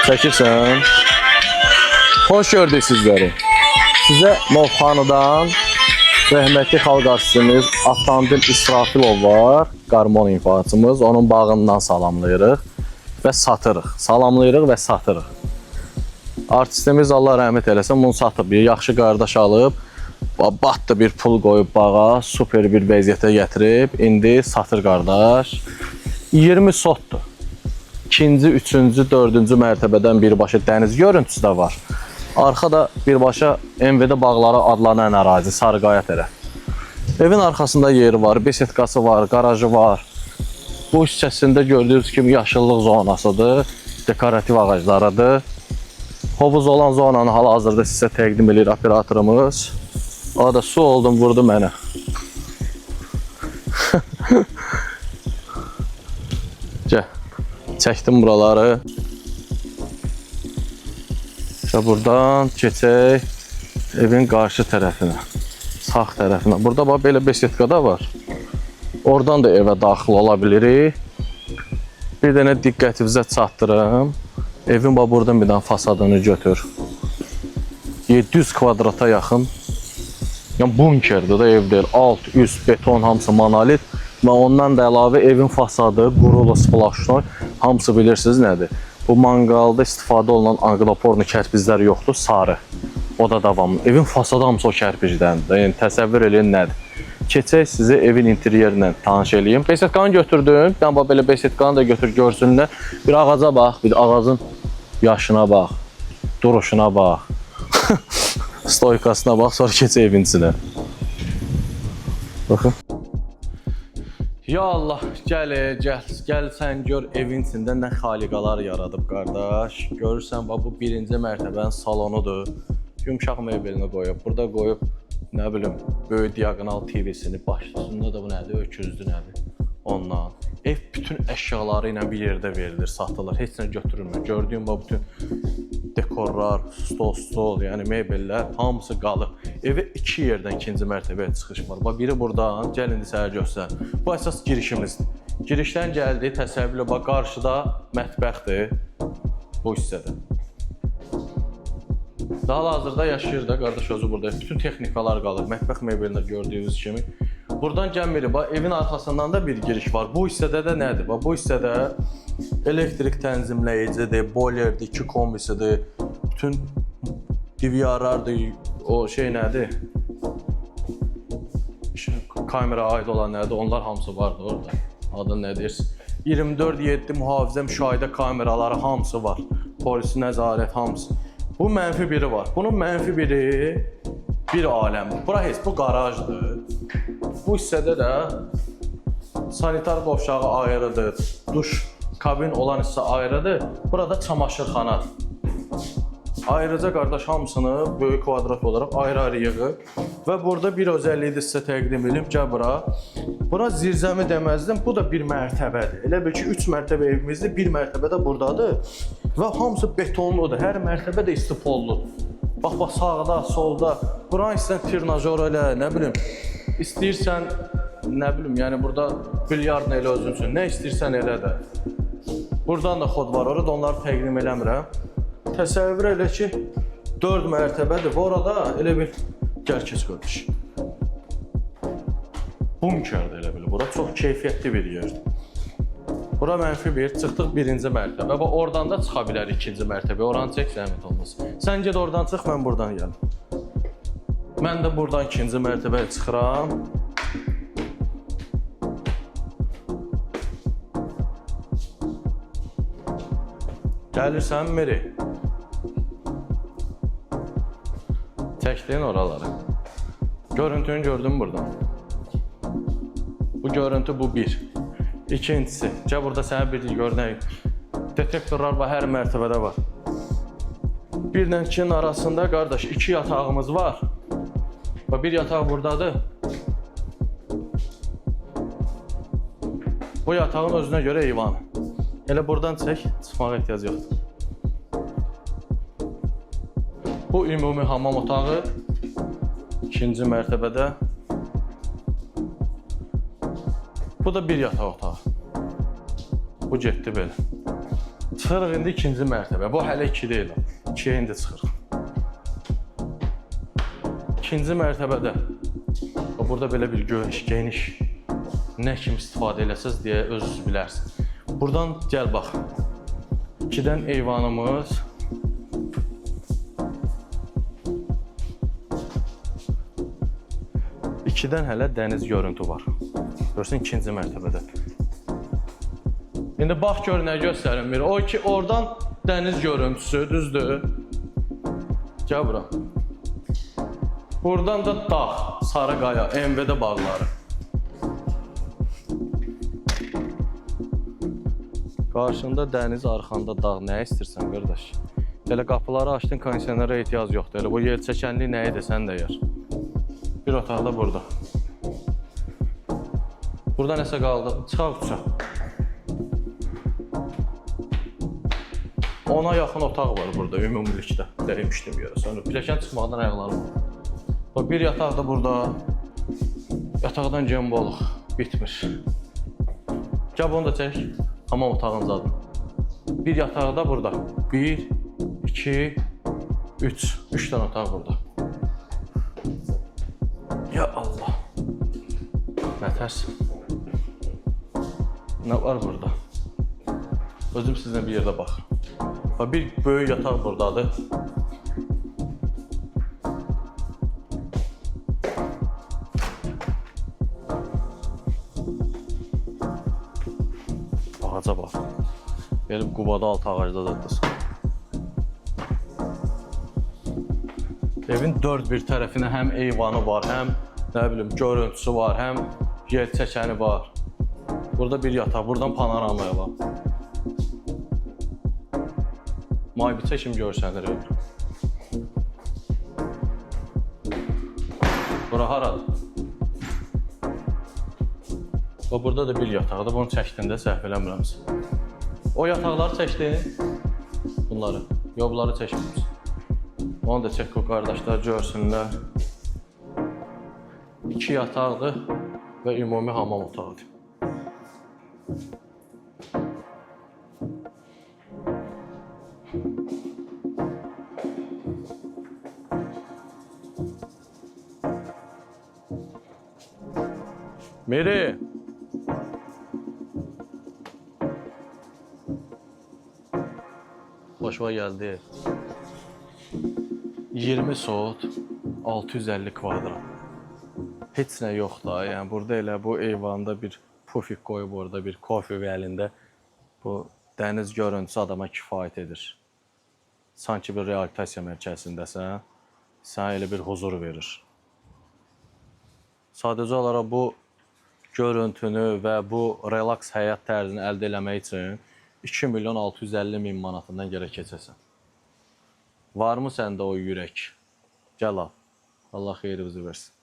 Çəkirsən. Hoş gördük sizləri. Sizə Novxanıdan rəhmətli xalq artistimiz Avtomobil İsrafilov var. Qarmon ifaçımız. Onun bağından salamlayırıq və satırıq. Salamlayırıq və satırıq. Artistimiz Allah rəhmət eləsin bunu satıb. Yaxşı qardaş alıb. Batdı bir pul qoyub bağa. Super bir vəziyyətə gətirib. İndi satır qardaş. 20 sotdur. İkinci, üçüncü, dördüncü mərtəbədən birbaşa dəniz görüntüsü də var. Arxada birbaşa MVD bağları adlanan ərazi, Sarıqaya tərəf. Evin arxasında yeri var, besetkası var, garajı var. Bu hissəsində gördüyünüz kimi yaşıllıq zonasıdır, dekorativ ağaclarıdır. Hovuz olan zonanı hal-hazırda sizə təqdim edir operatorumuz. O da su oldum, vurdu mənə. Gəl. Çəkdim buraları. İşte buradan keçək evin qarşı tərəfinə, sağ tərəfinə. Burada bax belə besetka da var. Oradan da evə daxil ola bilirik. Bir dənə diqqətinizə çatdırım. Evin bax buradan bir dənə fasadını götür. 700 kvadrata yaxın. Yəni bunkerdir da ev deyil. Alt, üst, beton hamısı monolit. Və ondan da əlavə evin fasadı, qurulu splaşnoy, hamısı bilirsiniz nədir? Bu manqalda istifadə olunan anglopornu kərpiclər yoxdur, sarı. O da davamlı. Evin fasadı hamısı o kərpicdəndir. Yəni təsəvvür eləyin nədir? Keçək sizi evin interyerinlə tanış eləyim. Besetkanı götürdüm. Bir dənə belə besetkanı da götür görsünlər. Bir ağaca bax, bir ağacın yaşına bax, duruşuna bax, stoykasına bax, sonra keçək evin içinə. Baxın. Ya Allah, gəl sən gör evin içində nə xaliqalar yaradıb qardaş. Görürsən, bax bu birinci mərtəbənin salonudur. Yumşaq mebelini qoyub, burada qoyub, nə bilim, böyük diagonal TV-sini, başlasında da bu nədir, öküzdür nədir, ondan. Ev bütün əşyaları ilə bir yerdə verilir, satılır, heç nə götürülmür. Gördüyüm bax bütün dekorlar, stol, yəni mebellər, hamısı qalır. Evə iki yerdən ikinci mərtəbəyə çıxış var. Bax, biri buradan, gəlin indi səhər göstər. Bu əsas girişimizdir. Girişdən gəldi, təsəvvürlə, bax, qarşıda mətbəxdir, bu hissədə. Daha hazırda yaşayır da, qardaş özü burada. Bütün texnikalar qalır, mətbəx mebelində gördüyünüz kimi. Buradan gəlmirik, bax, evin arxasından da bir giriş var. Bu hissədə də nədir? Bax, bu hissədə elektrik tənzimləyicidir, boilerdir, iki kombisidir, bütün DVR-lardır, o şey nədir? Kamera aid olan nədir? Onlar hamısı vardı orada. Adı nədir? 24/7 mühafizə müşahidə kameraları hamısı var. Polisi nəzarət hamısı. Bu mənfi biri var. Bunun mənfi biri bir aləmdir. Bura heç, bu qarajdır. Bu hissədə də sanitar qovşağı ayrıdır, duş kabin olan hissə ayrıdır. Burada çamaşırxanadır. Ayrıca qardaş hamısını böyük kvadrat olaraq ayrı-ayrı yığıb və burada bir özəlliyi də sizə təqdim edeyim. Gəl bura. Bura zirzəmi deməzdim. Bu da bir mərtəbədir. Elə bil ki 3 mərtəbə evimizdir, bir mərtəbə də buradadır və hamısı betonludur. Hər mərtəbə də istipolludur. Bax sağda, solda. Buranı istəyirsən trinajor elə, nə bilim, istəyirsən, nə bilim, yəni burada bilyard elə özün üçün, nə istəyirsən elə də. Buradan da xod var, orada onları təqdim eləmirəm. Təsəvvür elə ki, 4 mərtəbədir və orada elə bil, gəl keç qardaş. Bunkerdir elə bil, bura çox keyfiyyətli bir yerdir. Bura mənfi bir, çıxdıq birinci mərtəbə və oradan da çıxa bilər ikinci mərtəbə. Oranı çək, zəhmət olmasın. Sən ged oradan çıx, mən buradan gəlim. Mən də buradan ikinci mərtəbəyə çıxıram. Gəlirsən Meri. Çəkdin oraları. Görüntünü gördüm buradan. Bu görüntü bu bir. İkincisi, gəl burada sənə bir görünək. Detektorlar var, hər mərtəbədə var. Birlə ikinin arasında, qardaş, 2 yatağımız var. Bir yataq buradadır. Bu yatağın özünə görə eyvanı. Elə buradan çək, çıxmağa ehtiyac yoxdur. Bu ümumi hamam otağı. İkinci mərtəbədə. Bu da bir yataq otağı. Bu getdi belə. Çıxırıq indi ikinci mərtəbə. Bu hələ 2 deyil. 2-yə indi çıxırıq. İkinci mərtəbədə burada belə bir geniş nə kimi istifadə eləsəz deyə özünüz bilərsiniz. Buradan gəl bax. 2-dən eyvanımız. İkidən hələ dəniz görüntü var. Görürsən ikinci mərtəbədə. İndi bax gör nə göstərilmir. O ki oradan dəniz görüntüsü, düzdür? Gəl bura. Buradan da dağ, Sarıqaya, MVD bağları. Qarşında dəniz, arxanda dağ, nə istəyirsən qardaş? Elə qapıları açdın, kondisionera ehtiyac yoxdur. Elə bu yer çəkənlik nə edə sən də yer. Bir otaq da burada. Burada nəsə qaldı? Çıxaq uçaq. Ona yaxın otaq var burada, ümumilikdə. Dəymişdim görə. Sonra pilləkən çıxmaqdan ayaqlarım var. Bir yataq da burada. Yataqdan gembolıq. Bitmir. Gəl bunu da çək. Hamam otağındadır. Bir yatağı da burada. 1, 2, 3. 3 tane otaq burada. Ya Allah. Nə tərs. Nə var burada? Özüm sizlə bir yerdə baxıram. Bir böyük yataq buradadır. Ağaca bax. Gelib Qubada altı ağacda dadırsın. Evin dörd bir tərəfinə həm eyvanı var, həm nə bilim görüntüsü var, həm yer çəkəni var. Burada bir yataq, buradan panoramaya var. Maybiçə kimi görsənir ev. Bura haradır? Burada da bir yataqdır, bunu çəkdində səhv eləmirəmsə. O yataqları çəkdin, bunları, yobları çəkmirsən. Onu da çək, o qardaşlar görsünlər. 2 yataqdır və ümumi hamam otağıdır. Meri! Başıma gəldi. 20 sot, 650 kvadrat. Heç nə yoxdur. Yəni burada elə bu eyvanda bir pufik qoyub orada bir kofe və əlində bu dəniz görüntüsü adama kifayət edir. Sanki bir realitasiya mərkəzindəsən, sənə elə bir huzur verir. Sadəcə olaraq bu görüntünü və bu relaks həyat tərzini əldə eləmək üçün 2 milyon 650 min manatından gərək keçəsən. Varmı səndə o yürək? Gəl al. Allah xeyrinizi versin.